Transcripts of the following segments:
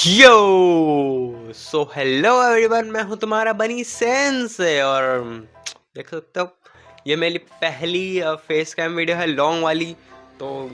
यो hello everyone, मैं हूं तुम्हारा बनी सेंस और देख सकते हो ये मेरी पहली फेस कैम वीडियो है लॉन्ग वाली। तो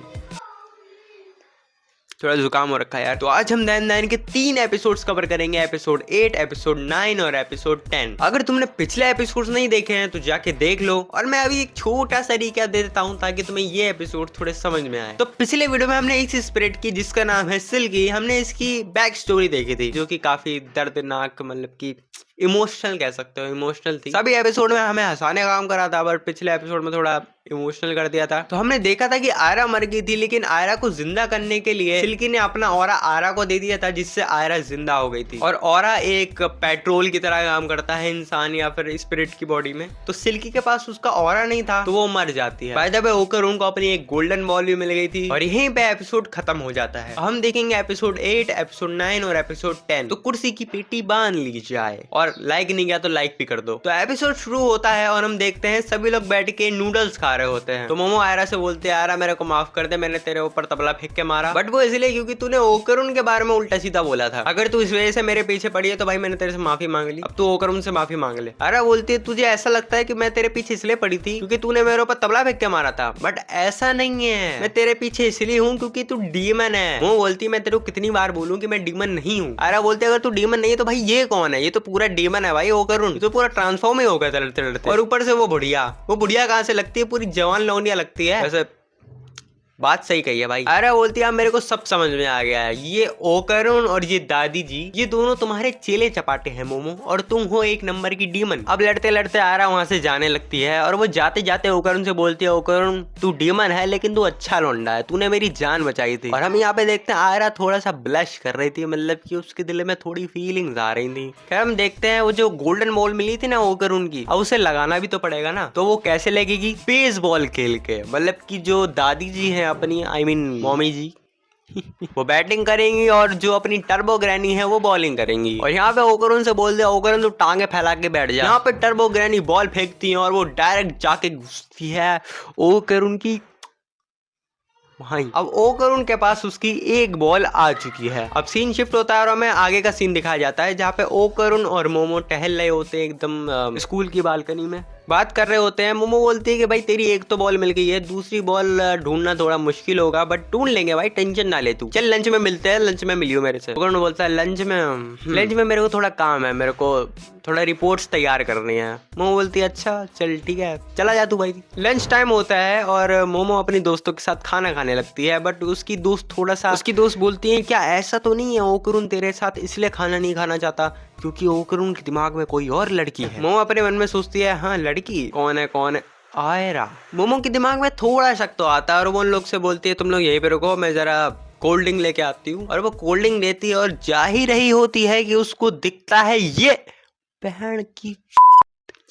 थोड़ा जुकाम हो रखा है यार। तो आज हम दैन दैन के 3 एपिसोड्स कवर करेंगे, एपिसोड 8, एपिसोड 9 और एपिसोड 10। अगर तुमने पिछले एपिसोड्स नहीं देखे हैं तो जाके देख लो। और मैं अभी एक छोटा सा रिकैप दे देता हूँ ताकि तुम्हें ये एपिसोड थोड़े समझ में आए। तो पिछले वीडियो में हमने इस स्पिरिट की जिसका नाम है सिल्की, हमने इसकी बैक स्टोरी देखी थी जो कि काफी दर्दनाक, मतलब की इमोशनल कह सकते हो, इमोशनल थी। सभी एपिसोड में हमें हंसाने का काम करा था, बट पिछले एपिसोड में थोड़ा इमोशनल कर दिया था। तो हमने देखा था कि आयरा मर गई थी, लेकिन आयरा को जिंदा करने के लिए सिल्की ने अपना ऑरा आयरा को दे दिया था, जिससे आयरा जिंदा हो गई थी। और ऑरा एक पेट्रोल की तरह काम करता है इंसान या फिर स्पिरिट की बॉडी में। तो सिल्की के पास उसका ऑरा नहीं था तो वो मर जाती है। बाय द वे होकर उनको अपनी एक गोल्डन बॉल भी मिल गई थी और यहीं पे एपिसोड खत्म हो जाता है। हम देखेंगे एपिसोड 8, एपिसोड 9 और एपिसोड 10। तो कुर्सी की पेटी बांध ली जाए और लाइक नहीं किया तो लाइक भी कर दो। तो एपिसोड शुरू होता है और हम देखते हैं सभी लोग बैठ के नूडल्स खा रहे होते हैं। तो मोमो आयरा से बोलते हैं, आयरा मेरे को माफ कर दे, मैंने तेरे ऊपर तबला फेंक के मारा, बट वो इसलिए क्योंकि तूने ओकरुन के बारे में उल्टा सीधा बोला था। अगर तू इस वजह से मेरे पीछे पड़ी है तो भाई मैंने तेरे से माफी मांग ली, अब तू ओकरुन से माफी मांग ले। आयरा बोलती है, तुझे ऐसा लगता है कि मैं तेरे पीछे इसलिए पड़ी थी क्योंकि तूने मेरे ऊपर तबला फेंक के मारा था, बट ऐसा नहीं है, मैं तेरे पीछे इसलिए हूँ क्योंकि तू डीमन है। वो बोलती मैं तेरे को कितनी बार बोलूं कि मैं डीमन नहीं हूँ। आयरा बोलती अगर तू डीमन नहीं है तो भाई ये कौन है? ये तो पूरा डीमन है भाई, ओकरुन तो पूरा ट्रांसफॉर्म ही हो गया लड़ते लड़ते। और ऊपर से वो बुढ़िया कहाँ से लगती है? पूरी जवान लौंडिया लगती है। वैसे बात सही कही है भाई। अरे बोलती है मेरे को सब समझ में आ गया है, ये ओकरुन और ये दादी जी ये दोनों तुम्हारे चेले चपाटे हैं मोमो, और तुम हो एक नंबर की डीमन। अब लड़ते लड़ते आयरा वहां से जाने लगती है और वो जाते जाते ओकरुन से बोलती है, ओकरुन तू डीमन है लेकिन तू अच्छा लौंडा है, तूने मेरी जान बचाई थी। और हम यहाँ पे देखते हैं आयरा थोड़ा सा ब्लश कर रही थी, मतलब की उसके दिल में थोड़ी फीलिंग्स आ रही थी। खैर हम देखते हैं वो जो गोल्डन बॉल मिली थी ना ओकरुन की, अब उसे लगाना भी तो पड़ेगा ना। तो वो कैसे लगेगी? बेसबॉल खेल के, मतलब की जो दादी जी है अपनी, आई मीन मम्मी जी वो बैटिंग करेंगी और जो अपनी टर्बो ग्रैनी है वो बॉलिंग करेंगी। और यहाँ पे ओकरुन से बोल दिया, ओकरुन तो टांगे फैला के बैठ जा। यहाँ पे टर्बो ग्रैनी बॉल फेंकती है और वो डायरेक्ट जाके घुसती है ओकरुन की भाई। अब ओकरुन के पास उसकी एक बॉल आ चुकी है। अब सीन शिफ्ट होता है और हमें आगे का सीन दिखाया जाता है जहाँ पे ओकरुन और मोमो टहल रहे होते हैं एकदम स्कूल की बालकनी में, बात कर रहे होते हैं। मोमो बोलती है कि भाई तेरी एक तो बॉल मिल गई है, दूसरी बॉल ढूंढना थोड़ा मुश्किल होगा, बट ढूंढ लेंगे भाई, टेंशन ना ले तू, चल लंच में मिलते हैं, लंच में मिलियो मेरे से। ओकरुन बोलता है लंच में मेरे को थोड़ा काम है, मेरे को थोड़ा रिपोर्ट्स तैयार करनी है। मोमो बोलती है अच्छा चल ठीक है, चला जा तू भाई। लंच टाइम होता है और मोमो अपनी दोस्तों के साथ खाना खाने लगती है, बट उसकी दोस्त बोलती है क्या ऐसा तो नहीं है ओकरुन तेरे साथ इसलिए खाना नहीं खाना चाहता क्योंकि ओकरुन के दिमाग में कोई और लड़की है। मोमो अपने मन में सोचती है हाँ लड़की कौन है? आयरा। मोमो के दिमाग में थोड़ा शक तो आता है और वो उन लोग से बोलती है तुम लोग यहीं पे रुको, मैं जरा कोल्ड ड्रिंक लेके आती हूँ। और वो कोल्ड ड्रिंक देती है और जा ही रही होती है कि उसको दिखता है ये बहन की,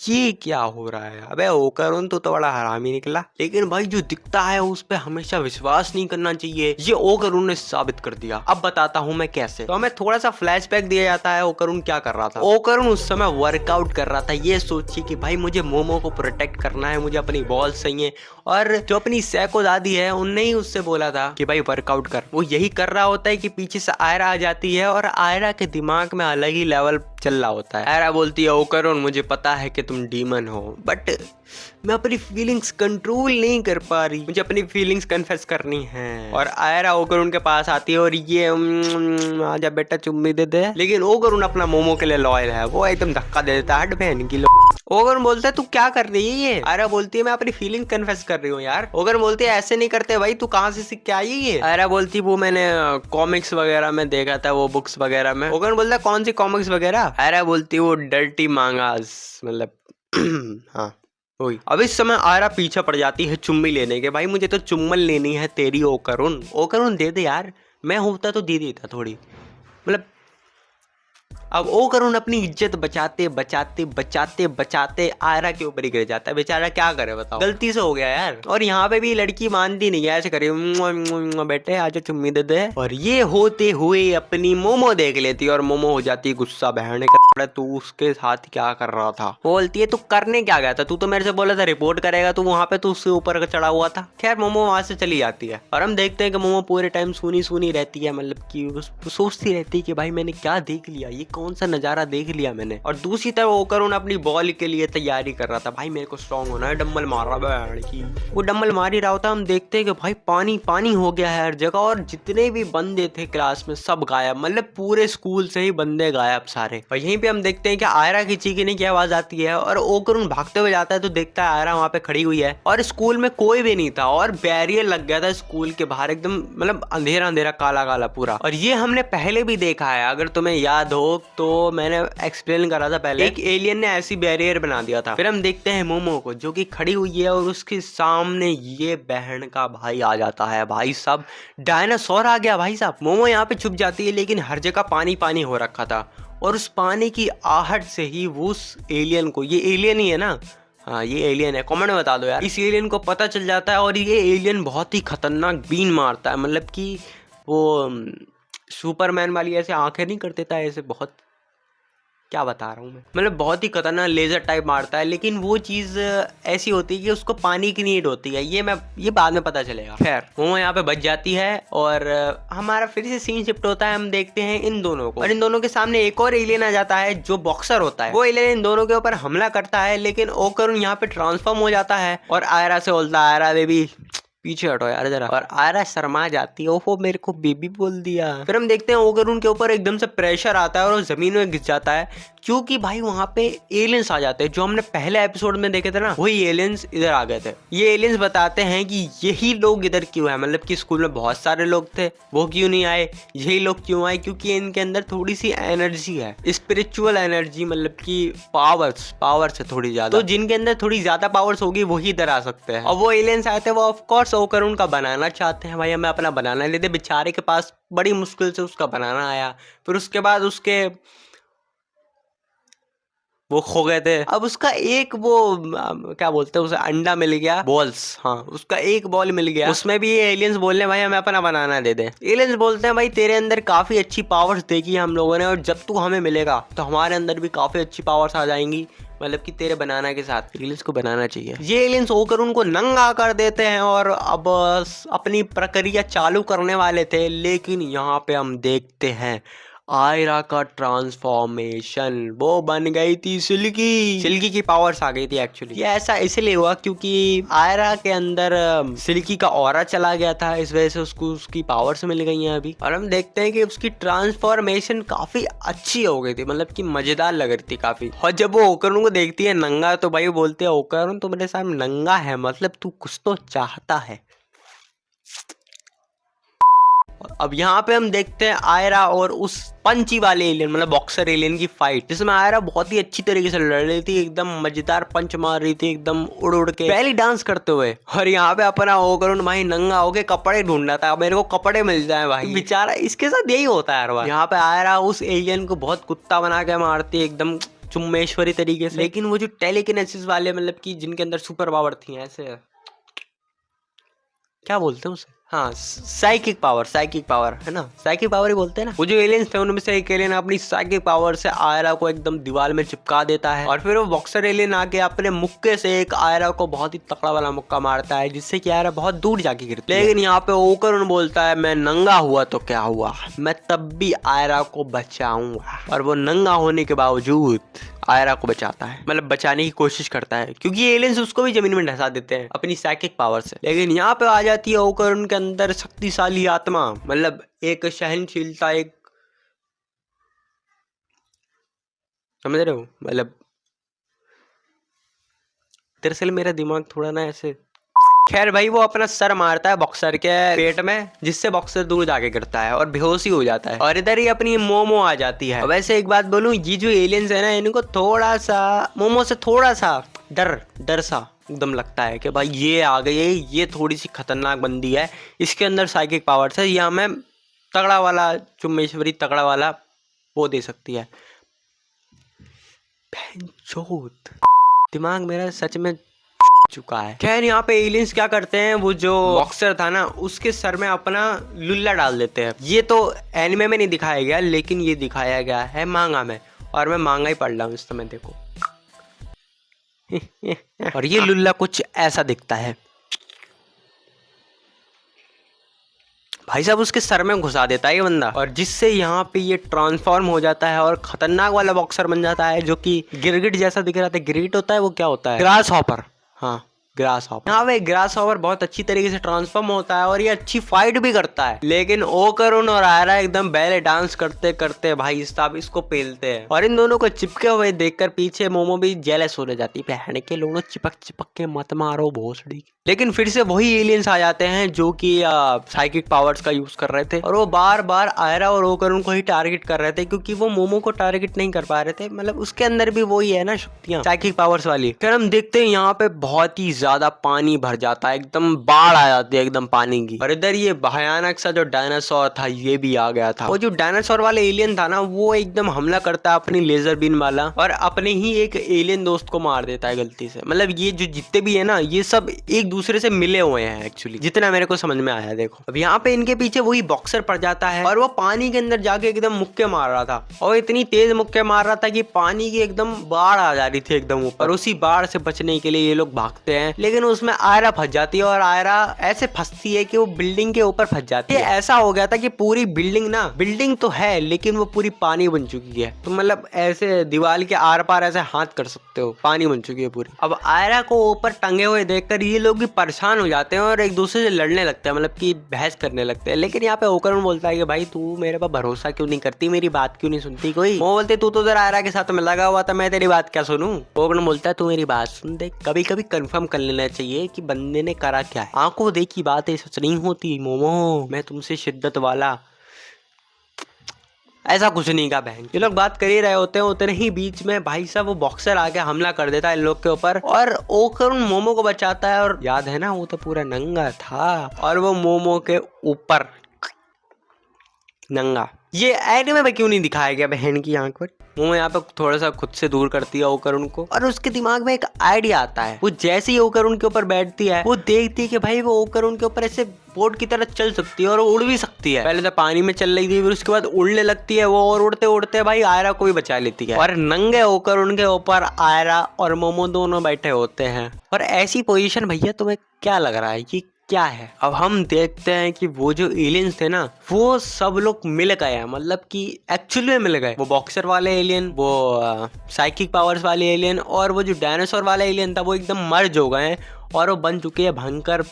ये क्या हो रहा है? अबे ओकरुन तो बड़ा हरामी निकला, लेकिन भाई जो दिखता है उस पे हमेशा विश्वास नहीं करना चाहिए, ये ओकरुन ने साबित कर दिया। अब बताता हूँ मैं कैसे। तो हमें थोड़ा सा फ्लैशबैक दिया जाता है ओकरुन क्या कर रहा था। ओकरुन उस समय वर्कआउट कर रहा था, ये सोचिए कि भाई मुझे मोमो को प्रोटेक्ट करना है, मुझे अपनी बॉल चाहिए। और जो अपनी सैको दादी है उनने ही उससे बोला था कि भाई वर्कआउट कर। वो यही कर रहा होता है कि पीछे से आयरा आ जाती है और आयरा के दिमाग में अलग ही लेवल चल रहा होता है। आयरा बोलती है ओकरुन मुझे पता है कि तुम डीमन हो, बट मैं अपनी फीलिंग्स कंट्रोल नहीं कर पा रही, मुझे अपनी फीलिंग्स कन्फेस करनी है। और आयरा ओकरुन के पास आती है और ये आजा बेटा चुम्मी दे दे, लेकिन ओकरुन अपना मोमो के लिए लॉयल है, वो एकदम धक्का दे देता है, हट बहन की। ओकरुन बोलता है तू क्या कर रही है ये? आयरा बोलती है मैं अपनी फीलिंग कन्फेस कर रही हूँ यार। ओकरुन बोलती है ऐसे नहीं करते भाई, तू कहाँ से सीख के आई है ये? आयरा बोलती वो मैंने कॉमिक्स वगैरह में देखा था, वो बुक्स वगैरह में। ओकरुन बोलता है कौन सी कॉमिक्स वगैरह? आयरा बोलती वो डर्टी मांगास, मतलब हाँ वही। अब इस समय आयरा पीछे पड़ जाती है चुम्मी लेने के, भाई मुझे तो चुम्बन लेनी है तेरी ओकरुन दे दे यार, मैं होता तो दे देता थोड़ी, मतलब। अब ओकरुन अपनी इज्जत बचाते बचाते बचाते बचाते आयरा के ऊपर ही गिर जाता है, बेचारा क्या करे बताओ, गलती से हो गया यार। और यहाँ पे भी लड़की मानती नहीं है, ऐसे करे बेटे आजा चुम्मी दे दे। और ये होते हुए अपनी मोमो देख लेती है और मोमो हो जाती है गुस्सा बहने का। तू उसके साथ क्या कर रहा था। वो बोलती है तू करने क्या गया था, तू तो मेरे से बोला था रिपोर्ट करेगा, तू वहाँ पे तो उससे ऊपर चढ़ा हुआ था। खैर मोमो वहाँ से चली जाती है और हम देखते हैं कि मोमो पूरे टाइम सुनी सुनी रहती है, मतलब कि सोचती रहती है कि भाई मैंने क्या देख लिया, ये कौन सा नजारा देख लिया मैंने। और दूसरी तरफ ओकरुन अपनी बॉल के लिए तैयारी कर रहा था, भाई मेरे को स्ट्रॉन्ग होना है, डंबल मार रहा है। वो डंबल मार ही रहा होता, हम देखते हैं कि भाई पानी पानी हो गया है हर जगह और जितने भी बंदे थे क्लास में सब गायब, मतलब पूरे स्कूल से ही बंदे गायब सारे। और यहीं पे हम देखते हैं कि आयरा की चीखने की आवाज आती है और ओकरुन भागते हुए जाता है तो देखता है आयरा वहाँ पे खड़ी हुई है और स्कूल में कोई भी नहीं था और बैरियर लग गया था स्कूल के बाहर, एकदम मतलब अंधेरा अंधेरा काला काला पूरा। और ये हमने पहले भी देखा है, अगर तुम्हें याद हो तो मैंने एक्सप्लेन करा था पहले, एक एलियन ने ऐसी बैरियर बना दिया था। फिर हम देखते हैं मोमो को जो कि खड़ी हुई है और उसके सामने ये बहन का भाई आ जाता है। भाई साहब डायनासोर आ गया भाई साहब। मोमो यहाँ पे छुप जाती है लेकिन हर जगह पानी पानी हो रखा था और उस पानी की आहट से ही वो उस एलियन को, ये एलियन ही है ना, हाँ ये एलियन है, कमेंट में बता दो यार, इस एलियन को पता चल जाता है और ये एलियन बहुत ही खतरनाक बीन मारता है, मतलब कि वो सुपरमैन वाली ऐसे आंखें नहीं कर देता है, ऐसे बहुत, क्या बता रहा हूँ मैं, मतलब बहुत ही खतरनाक लेजर टाइप मारता है। लेकिन वो चीज़ ऐसी होती है कि उसको पानी की नीड होती है, ये बाद में पता चलेगा। खैर वो यहाँ पे बच जाती है और हमारा फिर से सीन शिफ्ट होता है, हम देखते हैं इन दोनों को और इन दोनों के सामने एक और एलियन आ जाता है जो बॉक्सर होता है। वो एलियन इन दोनों के ऊपर हमला करता है लेकिन ओकरुन यहाँ पे ट्रांसफॉर्म हो जाता है और आयरा से बोलता है आयरा बेबी पीछे हटो यार जरा, और आयरा शर्मा जाती है, ओहो मेरे को बेबी बोल दिया। फिर हम देखते हैं ओकरुन के ऊपर एकदम से प्रेशर आता है और वो जमीन में गिर जाता है क्योंकि भाई वहां पे एलियंस आ जाते हैं जो हमने पहले एपिसोड में देखे थे ना, वही एलियंस इधर आ गए थे। ये एलियंस बताते हैं कि यही लोग इधर क्यों है, मतलब कि स्कूल में बहुत सारे लोग थे वो क्यों नहीं आए, यही लोग क्यों आए, क्योंकि इनके अंदर थोड़ी सी एनर्जी है, स्पिरिचुअल एनर्जी, मतलब कि पावर्स है थोड़ी ज्यादा, तो जिनके अंदर थोड़ी ज्यादा पावर्स होगी वही इधर आ सकते हैं। और वो एलियंस आए थे वो ऑफकोर्स ओकरुन का बनाना चाहते हैं, भाई हमें अपना बनाना लेते, बेचारे के पास बड़ी मुश्किल से उसका बनाना आया, फिर उसके बाद उसके वो खो गए थे। अब उसका एक वो क्या बोलते हैं उसे, अंडा मिल गया, बॉल्स, हाँ उसका एक बॉल मिल गया, उसमें भी ये एलियंस बोल रहे हैं भाई हमें अपना बनाना दे दे। एलियंस बोलते हैं भाई तेरे अंदर काफी अच्छी पावर्स देखी हम लोगों ने और जब तू हमें मिलेगा तो हमारे अंदर भी काफी अच्छी पावर्स आ जाएंगी, मतलब कि तेरे बनाना के साथ एलियंस को बनाना चाहिए। ये एलियंस होकर उनको नंगा कर देते हैं और अब अपनी प्रक्रिया चालू करने वाले थे, लेकिन यहाँ पे हम देखते हैं आयरा का ट्रांसफॉर्मेशन, वो बन गई थी सिल्की की पावर्स आ गई थी। एक्चुअली ये ऐसा इसलिए हुआ क्योंकि आयरा के अंदर सिल्की का ऑरा चला गया था, इस वजह से उसको उसकी पावर्स मिल गई हैं अभी। और हम देखते हैं कि उसकी ट्रांसफॉर्मेशन काफी अच्छी हो गई थी, मतलब कि मजेदार लग रही थी काफी। और जब वो ओकरुन को देखती है नंगा तो भाई बोलते हैं ओकरुन तो मेरे सामने नंगा है, मतलब तू कुछ तो चाहता है। अब यहाँ पे हम देखते हैं आयरा और उस पंची वाले एलियन, मतलब बॉक्सर एलियन की फाइट, जिसमें आयरा बहुत ही अच्छी तरीके से लड़ रही थी, एकदम मजेदार पंच मार रही थी एकदम उड़ उड़ के, पहले डांस करते हुए। और यहाँ पे अपना ओकरुन भाई नंगा होके कपड़े ढूंढ रहा था, मेरे को कपड़े मिल जाए भाई, बेचारा इसके साथ यही होता है हर बार। यहाँ पे आयरा उस एलियन को बहुत कुत्ता बना के मारती है एकदम चुम्मेश्वरी तरीके से, लेकिन वो जो टेलीकिनेसिस वाले, मतलब कि जिनके अंदर सुपर पावर थी, ऐसे क्या बोलते हैं उसे, हाँ साइकिक पावर है ना, साइकिक पावर ही बोलते हैं ना। वो जो एलियंस थे उनमें से एक एलियन अपनी साइकिक पावर से आयरा को एकदम दीवार में चिपका देता है और फिर वो बॉक्सर एलियन आके अपने मुक्के से एक आयरा को बहुत ही तकड़ा वाला मुक्का मारता है, जिससे कि आयरा बहुत दूर जाके गिरती है। लेकिन यहाँ पे ओकरुन बोलता है मैं नंगा हुआ तो क्या हुआ, मैं तब भी आयरा को बचाऊंगा, और वो नंगा होने के बावजूद आयरा को बचाता है, मतलब बचाने की कोशिश करता है, क्योंकि एलियंस उसको भी जमीन में ढसा देते हैं अपनी साइकिक पावर से। लेकिन यहाँ पे आ जाती है ओकरुन के अंदर शक्तिशाली आत्मा, मतलब एक सहनशीलता, एक, समझ रहे हो, मतलब दरअसल मेरा दिमाग थोड़ा ना ऐसे। खैर भाई वो अपना सर मारता है बॉक्सर के पेट में, जिससे बॉक्सर दूर जाके गिरता है और बेहोशी हो जाता है, और इधर ही अपनी मोमो आ जाती है। वैसे एक बात बोलूं, ये जो एलियंस है ना, इनको थोड़ा सा मोमो से थोड़ा सा डर सा एकदम लगता है कि भाई ये आ गई है, ये थोड़ी सी खतरनाक बंदी है, इसके अंदर साइकिक पावर्स है, या हमें तगड़ा वाला चुम्मेश्वरी तगड़ा वाला वो दे सकती है। दिमाग मेरा सच में चुका है। खैर यहाँ पे एलियंस क्या करते हैं, वो जो बॉक्सर था ना उसके सर में अपना लुल्ला डाल देते हैं। ये तो एनिमे में नहीं दिखाया गया, लेकिन ये दिखाया गया है मांगा में, और मैं मांगा ही पढ़ रहा हूँ इस समय, देखो। और ये लुल्ला कुछ ऐसा दिखता है। भाई साहब उसके सर में घुसा देता है ये बंदा, और जिससे यहाँ पे ये ट्रांसफॉर्म हो जाता है और खतरनाक वाला बॉक्सर बन जाता है, जो कि गिरगिट जैसा दिख रहा था। गिरगिट होता है वो, क्या होता है, ग्रास हॉपर। हाँ, ग्रास हॉपर। यहाँ पे ग्रास हॉपर बहुत अच्छी तरीके से ट्रांसफॉर्म होता है और ये अच्छी फाइट भी करता है। लेकिन ओकरुन और आयरा एकदम बैले डांस करते करते भाई साहब इसको पेलते हैं, और इन दोनों को चिपके हुए देखकर पीछे मोमो भी जेलस होने जाती है। बहन के लोगों चिपक चिपक के मत मारो भोसड़ी। लेकिन फिर से वही एलियंस आ जाते हैं जो कि साइकिक पावर्स का यूज कर रहे थे, और वो बार बार आयरा और ओकरुन को ही टारगेट कर रहे थे, क्योंकि वो मोमो को टारगेट नहीं कर पा रहे थे। मतलब उसके अंदर भी वही है ना शक्तियां, साइकिक पावर्स वाली। फिर हम देखते हैं यहाँ पे बहुत ही ज्यादा पानी भर जाता है, एकदम बाढ़ आ जाती है एकदम पानी की। और इधर ये भयानक सा जो डायनासोर था ये भी आ गया था। वो जो डायनासोर वाला एलियन था ना, वो एकदम हमला करता है अपनी लेजर बीन वाला, और अपने ही एक एलियन दोस्त को मार देता है गलती से। मतलब ये जो जितने भी है ना, ये सब एक दूसरे से मिले हुए हैं एक्चुअली, जितना मेरे को समझ में आया। देखो अब यहाँ पे इनके पीछे वही बॉक्सर पड़ जाता है, और वो पानी के अंदर जाके एकदम मुक्के मार रहा था, और इतनी तेज मुक्के मार रहा था कि पानी की एकदम बाढ़ आ जा रही थी एकदम ऊपर। और उसी बाढ़ से बचने के लिए ये लोग भागते हैं, लेकिन उसमें आयरा फंस जाती है, और आयरा ऐसे फंसती है कि वो बिल्डिंग के ऊपर फंस जाती है। ऐसा हो गया था कि पूरी बिल्डिंग ना, बिल्डिंग तो है लेकिन वो पूरी पानी बन चुकी है। तो मतलब ऐसे दीवार के आर पार ऐसे हाथ कर सकते हो, पानी बन चुकी है पूरी। अब आयरा को ऊपर टंगे हुए देखकर ये लोग भी परेशान हो जाते हैं और एक दूसरे से लड़ने लगते हैं, मतलब कि बहस करने लगते हैं। लेकिन यहाँ पे ओकरुन बोलता है कि भाई तू मेरे पर भरोसा क्यों नहीं करती, मेरी बात क्यों नहीं सुनती कोई। वो बोलते तू तो जरा आयरा के साथ में लगा हुआ था, मैं तेरी बात क्या सुनूं। ओकरुन बोलता है तू मेरी बात सुन दे, कभी कभी कंफर्म कर लेना चाहिए कि बंदे ने करा क्या है। आंखों देखी बातें सच नहीं होती मोमो, मैं तुमसे शिद्दत वाला ऐसा कुछ नहीं का बहन। ये लोग बात कर ही रहे होते हैं, उतने ही बीच में भाई साहब वो बॉक्सर आके हमला कर देता है इन लोग के ऊपर, और ओकरुन मोमो को बचाता है। और याद है ना, वो तो पूरा नंगा था, और वो मोमो के ऊपर नंगा। ये एनिमे में क्यों नहीं दिखाया गया बहन की आंख पर। मोमो यहाँ पे थोड़ा सा खुद से दूर करती है ओकरुन को, और उसके दिमाग में एक आइडिया आता है। वो जैसे ही ओकरुन के ऊपर बैठती है, वो देखती है कि भाई वो ओकरुन के ऊपर ऐसे बोट की तरह चल सकती है और उड़ भी सकती है। पहले तो पानी में चल रही थी, फिर उसके बाद उड़ने लगती है वो, और उड़ते उड़ते भाई आयरा को भी बचा लेती है। और नंगे ओकरुन के ऊपर आयरा और मोमो दोनों बैठे होते हैं। और ऐसी पोजीशन भैया तुम्हें क्या लग रहा है कि क्या है। अब हम देखते हैं कि वो जो एलियंस थे ना, वो सब लोग मिल गए हैं, मतलब कि एक्चुअली में मिल गए। वो बॉक्सर वाले एलियन, वो साइकिक पावर्स वाले एलियन, और वो जो डायनासोर वाला एलियन था, वो एकदम मर्ज हो गए हैं, और वो बन चुके हैं भयंकर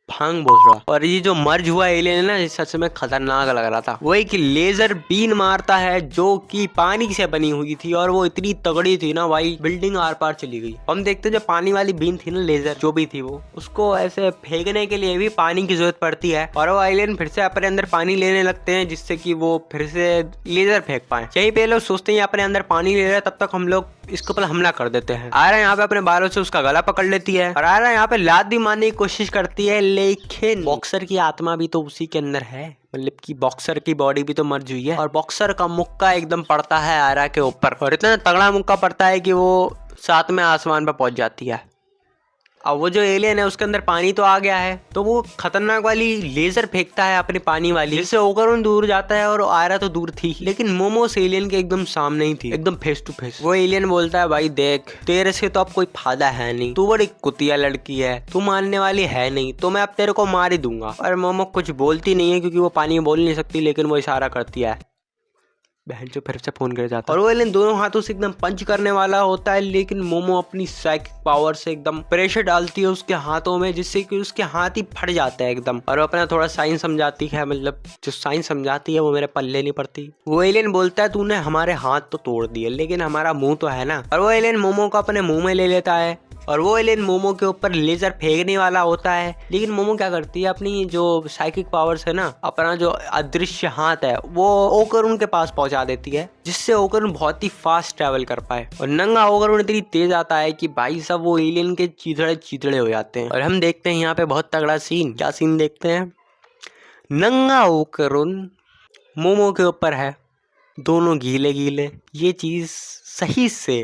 भांग बोझड़ा। और ये जो मर्ज हुआ एलियन है ना, ये सच में खतरनाक लग रहा था। वो एक लेजर बीन मारता है जो कि पानी से बनी हुई थी, और वो इतनी तगड़ी थी ना भाई, बिल्डिंग आर पार चली गई। हम देखते हैं जो पानी वाली बीन थी ना, लेजर जो भी थी, वो उसको ऐसे फेंकने के लिए भी पानी की जरूरत पड़ती है, और वो एलियन फिर से अपने अंदर पानी लेने लगते हैं, जिससे कि वो फिर से लेजर फेंक पाए। यही पे लोग सोचते हैं अपने अंदर पानी ले रहे हैं, तब तक हम लोग इसके ऊपर हमला कर देते हैं। आयरा यहाँ पे अपने बालों से उसका गला पकड़ लेती है, और आयरा यहाँ पे लात भी मारने की कोशिश करती है, लेकिन बॉक्सर की आत्मा भी तो उसी के अंदर है, मतलब कि बॉक्सर की बॉडी भी तो मर हुई है। और बॉक्सर का मुक्का एकदम पड़ता है आयरा के ऊपर, और इतना तगड़ा मुक्का पड़ता है कि वो साथ में आसमान पर पहुंच जाती है। अब वो जो एलियन है उसके अंदर पानी तो आ गया है, तो वो खतरनाक वाली लेजर फेंकता है अपने पानी वाली, जिससे ओकरुन दूर जाता है, और आयरा तो दूर थी, लेकिन मोमो उस एलियन के एकदम सामने ही थी, एकदम फेस टू फेस। वो एलियन बोलता है भाई देख, तेरे से तो अब कोई फायदा है नहीं, तू बड़ी कुतिया लड़की है, तू मानने वाली है नहीं, तो मैं अब तेरे को मार ही दूंगा। और मोमो कुछ बोलती नहीं है, क्योंकि वो पानी में बोल नहीं सकती, लेकिन वो इशारा करती है। बहन जो फिर से फोन कर जाता है, और वो एलियन दोनों हाथों से एकदम पंच करने वाला होता है, लेकिन मोमो अपनी साइकिक पावर से एकदम प्रेशर डालती है उसके हाथों में, जिससे कि उसके हाथ ही फट जाते हैं एकदम। और वो अपना थोड़ा साइंस समझाती है, मतलब जो साइंस समझाती है वो मेरे पल्ले नहीं पड़ती। वो एलियन बोलता है तूने हमारे हाथ तो तोड़ दिए, लेकिन हमारा मुंह तो है ना। और वो एलियन मोमो को अपने मुंह में ले लेता है, और वो एलियन मोमो के ऊपर लेजर फेंकने वाला होता है, लेकिन मोमो क्या करती है, अपनी जो साइकिक पावर्स है ना, अपना जो अदृश्य हाथ है वो ओकरुन के पास पहुंचा देती है, जिससे ओकरुन बहुत ही फास्ट ट्रैवल कर पाए। और नंगा ओकरुन इतनी तेज आता है कि भाई सब वो एलियन के चीथड़े चीथड़े हो जाते हैं। और हम देखते हैं यहाँ पे बहुत तगड़ा सीन। क्या सीन देखते हैं, नंगा ओकरुन मोमो के ऊपर है, दोनों गीले गीले। ये चीज सही से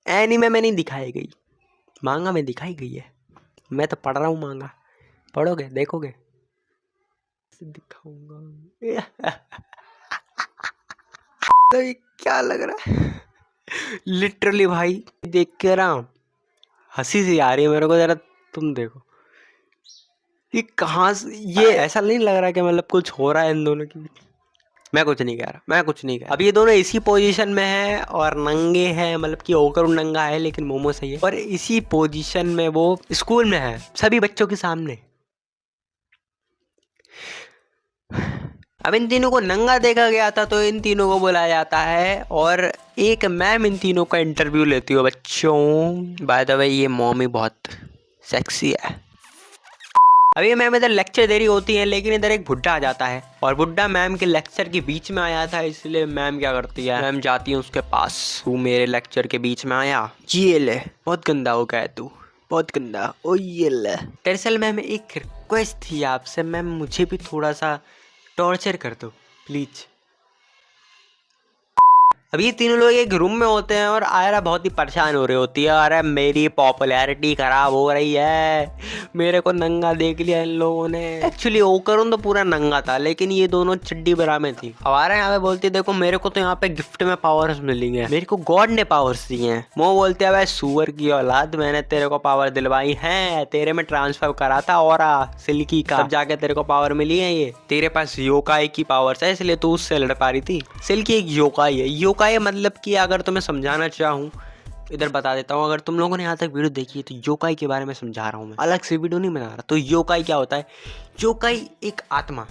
एनीमे में नहीं दिखाई गई, मांगा में दिखाई गई है। मैं तो पढ़ रहा हूँ मांगा, पढ़ोगे देखोगे दिखाऊंगा। तो ये क्या लग रहा है। लिटरली भाई देख के ना हंसी सी आ रही है मेरे को। जरा तुम देखो ये कहाँ से, ये ऐसा नहीं लग रहा कि मतलब कुछ हो रहा है इन दोनों की। मैं कुछ नहीं कह रहा, मैं कुछ नहीं कह रहा। अब ये दोनों इसी पोजीशन में है और नंगे हैं, मतलब कि ओकरुन नंगा है लेकिन मोमो सही है। और इसी पोजीशन में वो स्कूल में है सभी बच्चों के सामने। अब इन तीनों को नंगा देखा गया था तो इन तीनों को बुलाया जाता है और एक मैम इन तीनों का इंटरव्यू लेती है। बच्चों बाय द वे ये मॉमी बहुत सेक्सी है। अब ये मैम इधर लेक्चर दे रही होती है लेकिन इधर एक बुड्ढा आ जाता है और बुड्ढा मैम के लेक्चर के बीच में आया था, इसलिए मैम क्या करती है, मैम जाती है उसके पास। तू मेरे लेक्चर के बीच में आया, ये ले, बहुत गंदा हो गया तू, बहुत गंदा। ओ ये ले। दरअसल मैम एक रिक्वेस्ट थी आपसे, मैम मुझे भी थोड़ा सा टॉर्चर कर दो प्लीज। अब ये तीनों लोग एक रूम में होते हैं और आयरा बहुत ही परेशान हो रही होती है। अरे मेरी पॉपुलैरिटी खराब हो रही है, मेरे को नंगा देख लिया इन लोगों ने। एक्चुअली ओकरुन तो पूरा नंगा था लेकिन ये दोनों चिड्डी बरा में थी। अब आयरा यहाँ पे बोलती है देखो मेरे को तो यहाँ पे गिफ्ट में पावर्स मिली हैं, मेरे को गॉड ने पावर्स दिए हैं। वो बोलते हैं भाई सुअर की औलाद, मैंने तेरे को पावर दिलवाई है, तेरे में ट्रांसफर करा था और सिल्की का, तब जाके तेरे को पावर मिली है। ये तेरे पास योकाई की पावर्स है इसलिए तू उससे लड़ पा रही थी। सिल्की एक योकाई है। योकाई मतलब कि अगर तुम्हें समझाना चाहूँ इधर बता देता हूँ, अगर तुम लोगों ने यहाँ तक वीडियो देखी है तो योकाई के बारे में समझा रहा हूँ मैं, अलग से वीडियो नहीं बना रहा। तो योकाई क्या होता है, योकाई एक आत्मा,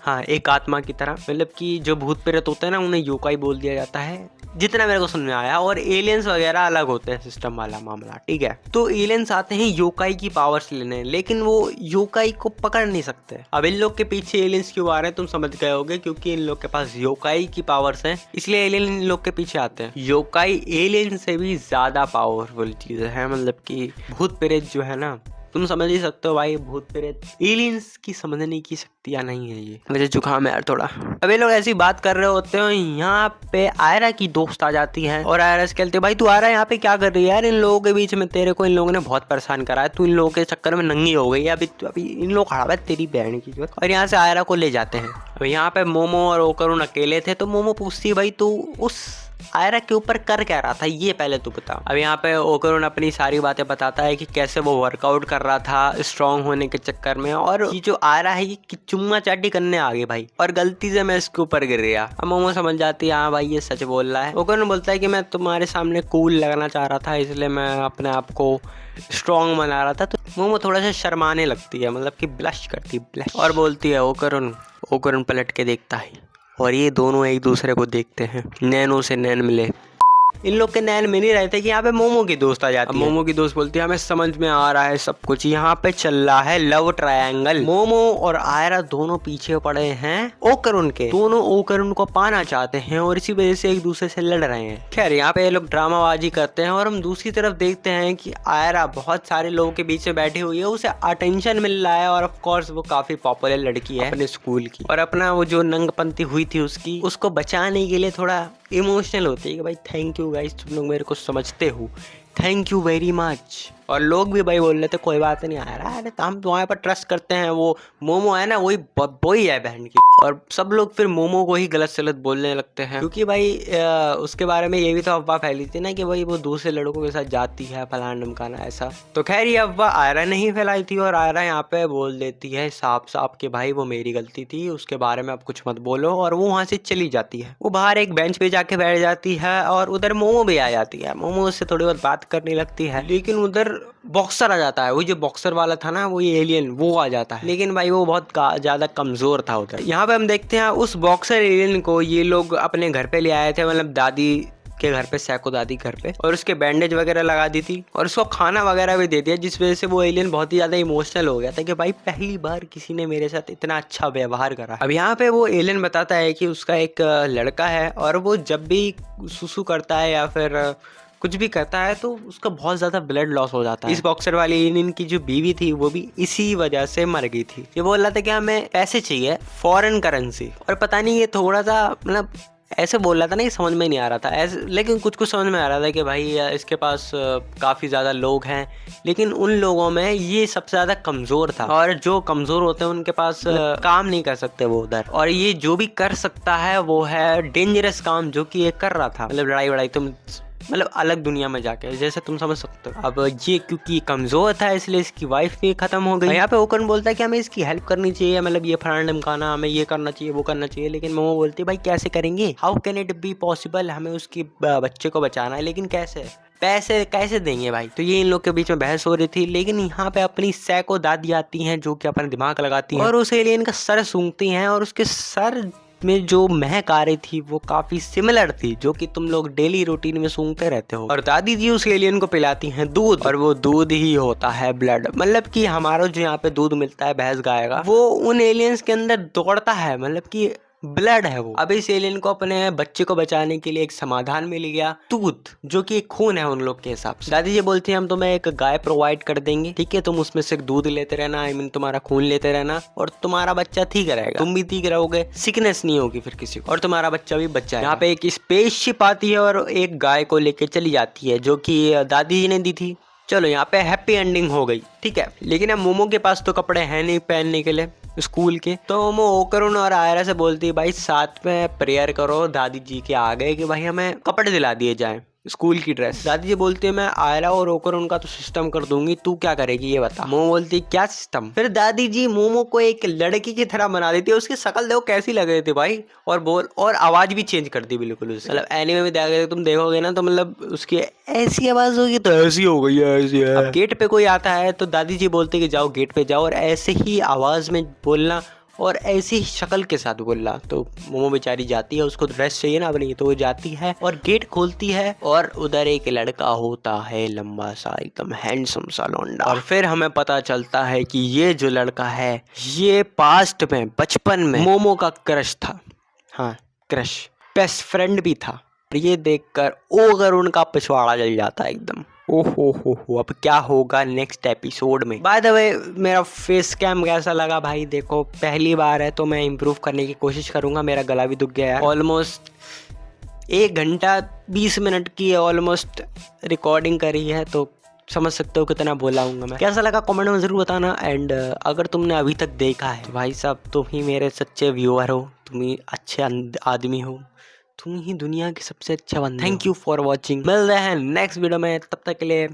हाँ एक आत्मा की तरह, मतलब कि जो भूत प्रेत होते हैं ना उन्हें योकाई बोल दिया जाता है जितना मेरे को समझ में आया। और एलियंस वगैरह अलग होते हैं, सिस्टम वाला मामला, ठीक है। तो एलियंस आते हैं योकाई की पावर्स लेने लेकिन वो योकाई को पकड़ नहीं सकते। अब इन लोग के पीछे एलियंस क्यों आ रहे हैं तुम समझ गए होगे, क्योंकि इन लोग के पास योकाई की पावर्स हैं इसलिए एलियन इन लोग के पीछे आते हैं। योकाई एलियन से भी ज्यादा पावरफुल चीज है, मतलब कि भूत प्रेत जो है ना, तुम समझ ही सकते हो भाई भूत प्रेत एलियंस की समझने की शक्तियाँ नहीं है। ये मुझे जुकाम है यार थोड़ा। अब ये लोग ऐसी बात कर रहे होते हैं, यहाँ पे आयरा की दोस्त आ जाती है और आयरा से कहते भाई तू आ रहा है यहाँ पे क्या कर रही है यार, इन लोगों के बीच में तेरे को इन लोगों ने बहुत परेशान करा है, तू इन लोगों के चक्कर में नंगी हो गई है, अभी इन लोग खड़ा है तेरी बहन की जो। और यहाँ से आयरा को ले जाते हैं। अब यहाँ पे मोमो और ओकरुन अकेले थे तो मोमो पूछती है भाई तू उस आयरा के ऊपर कर क्या रहा था ये पहले तू बता। अब यहाँ पे ओकरुन अपनी सारी बातें बताता है कि कैसे वो वर्कआउट कर रहा था स्ट्रांग होने के चक्कर में, और ये जो आयरा है ये चुम्मा चाटी करने आ गई भाई और गलती से मैं इसके ऊपर गिर गया। अब मोमो समझ जाती है हाँ भाई ये सच बोल रहा है। ओकरुन बोलता है कि मैं तुम्हारे सामने कूल लगना चाह रहा था इसलिए मैं अपने आप को स्ट्रांग बना रहा था। तो मोमो थोड़ा सा शर्माने लगती है, मतलब कि ब्लश करती है, ब्लश, और बोलती है ओकरुन पलट के देखता है और ये दोनों एक दूसरे को देखते हैं, नैनों से नैन मिले। इन लोग के नैन मिल ही रहे थे कि यहाँ पे मोमो की दोस्त आ जाती है। मोमो की दोस्त बोलती है हमें समझ में आ रहा है सब कुछ, यहाँ पे चल रहा है लव ट्रायंगल। मोमो और आयरा दोनों पीछे पड़े हैं ओकरुन के, दोनों ओकरुन को पाना चाहते हैं और इसी वजह से एक दूसरे से लड़ रहे हैं। खैर यहाँ पे ये लोग ड्रामाबाजी करते हैं और हम दूसरी तरफ देखते हैं कि आयरा बहुत सारे लोगों के बीच में बैठी हुई है, उसे अटेंशन मिल रहा है और ऑफकोर्स वो काफी पॉपुलर लड़की है अपने स्कूल की, और अपना वो जो नंगपंती हुई थी उसको बचाने के लिए थोड़ा इमोशनल होती है कि भाई थैंक यू गाइस तुम लोग मेरे को समझते हो, थैंक यू वेरी मच। और लोग भी भाई बोल रहे थे कोई बात नहीं आ रहा है, तो हम तुम्हारे पर ट्रस्ट करते हैं, वो मोमो है ना वही है बहन की। और सब लोग फिर मोमो को ही गलत सलत बोलने लगते हैं क्योंकि भाई उसके बारे में ये भी तो अफवाह फैली थी ना कि भाई वो दूसरे लड़कों के साथ जाती है फलाना ढमकाना ऐसा। तो खैर ये अफवाह आयरा ने ही फैलाई थी और आयरा यहाँ पे बोल देती है साफ साफ कि भाई वो मेरी गलती थी, उसके बारे में आप कुछ मत बोलो, और वो वहाँ से चली जाती है। वो बाहर एक बेंच पे जाके बैठ जाती है और उधर मोमो भी आ जाती है। मोमो उससे थोड़ी बहुत बात करने लगती है लेकिन उधर बॉक्सर आ जाता है, वो जो बॉक्सर वाला था ना वो ये एलियन वो आ जाता है, लेकिन भाई वो बहुत ज्यादा कमजोर था उधर। यहाँ पे हम देखते हैं उस बॉक्सर एलियन को ये लोग अपने घर पे ले आए थे, मतलब दादी के घर पे, सैको दादी घर पे, और उसके बैंडेज वगैरह लगा दी थी और उसको खाना वगैरह भी दे दिया, जिस वजह से वो एलियन बहुत ही ज्यादा इमोशनल हो गया था कि भाई पहली बार किसी ने मेरे साथ इतना अच्छा व्यवहार करा। अब यहाँ पे वो एलियन बताता है कि उसका एक लड़का है और वो जब भी सुसु करता है या फिर कुछ भी करता है तो उसका बहुत ज्यादा ब्लड लॉस हो जाता है। इस बॉक्सर वाली एलियन की जो बीवी थी वो भी इसी वजह से मर गई थी। ये बोल रहा था कि हमें पैसे चाहिए, फॉरेन करेंसी, और पता नहीं ये थोड़ा सा मतलब ऐसे बोल रहा था ना कि समझ में नहीं आ रहा था ऐसे, लेकिन कुछ कुछ समझ में आ रहा था कि भाई इसके पास काफ़ी ज़्यादा लोग हैं, लेकिन उन लोगों में ये सबसे ज़्यादा कमज़ोर था, और जो कमज़ोर होते हैं उनके पास काम नहीं कर सकते वो उधर, और ये जो भी कर सकता है वो है डेंजरस काम जो कि ये कर रहा था, मतलब लड़ाई वड़ाई। तुम मतलब अलग दुनिया में जाके, जैसे तुम समझ सकते हो। अब ये क्योंकि कमजोर था इसलिए इसकी वाइफ भी खत्म हो गई। यहाँ पे ओकन बोलता है कि हमें इसकी हेल्प करनी चाहिए, मतलब ये फलाना ढमकाना, हमें ये करना चाहिए वो करना चाहिए। लेकिन मोमो बोलती है भाई कैसे करेंगे, how can it be possible, हमें उसकी बच्चे को बचाना है, लेकिन कैसे, पैसे कैसे देंगे भाई। तो ये इन लोग के बीच में बहस हो रही थी। लेकिन यहाँ पे अपनी सैको दादी आती हैं जो कि अपना दिमाग लगाती हैं और उस एलियन का सर सूंघती हैं और उसके सर में जो महक आ रही थी वो काफी सिमिलर थी जो कि तुम लोग डेली रूटीन में सूंघते रहते हो। और दादी जी उस एलियन को पिलाती हैं दूध, और वो दूध ही होता है ब्लड। मतलब कि हमारा जो यहाँ पे दूध मिलता है भैंस गाय का, वो उन एलियंस के अंदर दौड़ता है, मतलब कि ब्लड है वो। अब इस एलियन को अपने बच्चे को बचाने के लिए एक समाधान मिल गया, दूध, जो कि एक खून है उन लोग के हिसाब से। दादी जी बोलती है हम तुम्हें एक गाय प्रोवाइड कर देंगे, ठीक है, तुम उसमें से दूध लेते रहना, आई मीन तुम्हारा खून लेते रहना, और तुम्हारा बच्चा ठीक रहेगा, तुम भी ठीक रहोगे, सिकनेस नहीं होगी फिर किसी को, और तुम्हारा बच्चा भी बच जाएगा। यहाँ पे एक स्पेसशिप आती है और एक गाय को लेके चली जाती है जो कि दादी जी ने दी थी। चलो यहाँ पे हैप्पी एंडिंग हो गई, ठीक है। लेकिन अब मोमो के पास तो कपड़े हैं नहीं पहनने के लिए स्कूल के, तो मोमो ओकरुन और आयरा से बोलती है भाई साथ में प्रेयर करो दादी जी के आगे कि भाई हमें कपड़े दिला दिए जाएं, स्कूल की ड्रेस। दादी जी बोलती है मैं आयरा और ओकरुन का तो सिस्टम कर दूंगी, तू क्या करेगी ये बता। मोमो बोलती है क्या सिस्टम। फिर दादी जी मोमो को एक लड़की की तरह बना देती है, उसकी शक्ल देखो कैसी लग रही थी भाई, और आवाज भी चेंज कर दी बिल्कुल उससे। मतलब एनीमे में देखोगे तुम देखोगे ना तो मतलब उसकी ऐसी आवाज होगी तो ऐसी हो गई है, ऐसी है। अब गेट पे कोई आता है तो दादी जी बोलती है कि जाओ गेट पे जाओ और ऐसे ही आवाज में बोलना और ऐसी ही शक्ल के साथ बोलना। तो मोमो बेचारी जाती है, उसको ड्रेस चाहिए ना अपनी, तो वो जाती है और गेट खोलती है और उधर एक लड़का होता है लंबा सा एकदम हैंडसम सा लौंडा। और फिर हमें पता चलता है कि ये जो लड़का है ये पास्ट में बचपन में मोमो का क्रश था, हाँ क्रश, बेस्ट फ्रेंड भी था। ये देखकर ओकरुन का पिछवाड़ा जल जाता है एकदम। ओहो अब क्या होगा नेक्स्ट एपिसोड में। बाय द वे मेरा फेस कैम कैसा लगा भाई, देखो पहली बार है तो मैं इम्प्रूव करने की कोशिश करूंगा। मेरा गला भी दुख गया है, ऑलमोस्ट 1 घंटा 20 मिनट की ऑलमोस्ट रिकॉर्डिंग करी है, तो समझ सकते हो कितना बोला हूँ मैं। कैसा लगा कमेंट में जरूर बताना। एंड अगर तुमने अभी तक देखा है तो भाई साहब तुम ही मेरे सच्चे व्यूअर हो, तुम ही अच्छे आदमी हो, तुम ही दुनिया के सबसे अच्छा बंदा। Thank you for watching. मिल रहे हैं नेक्स्ट वीडियो में, तब तक के लिए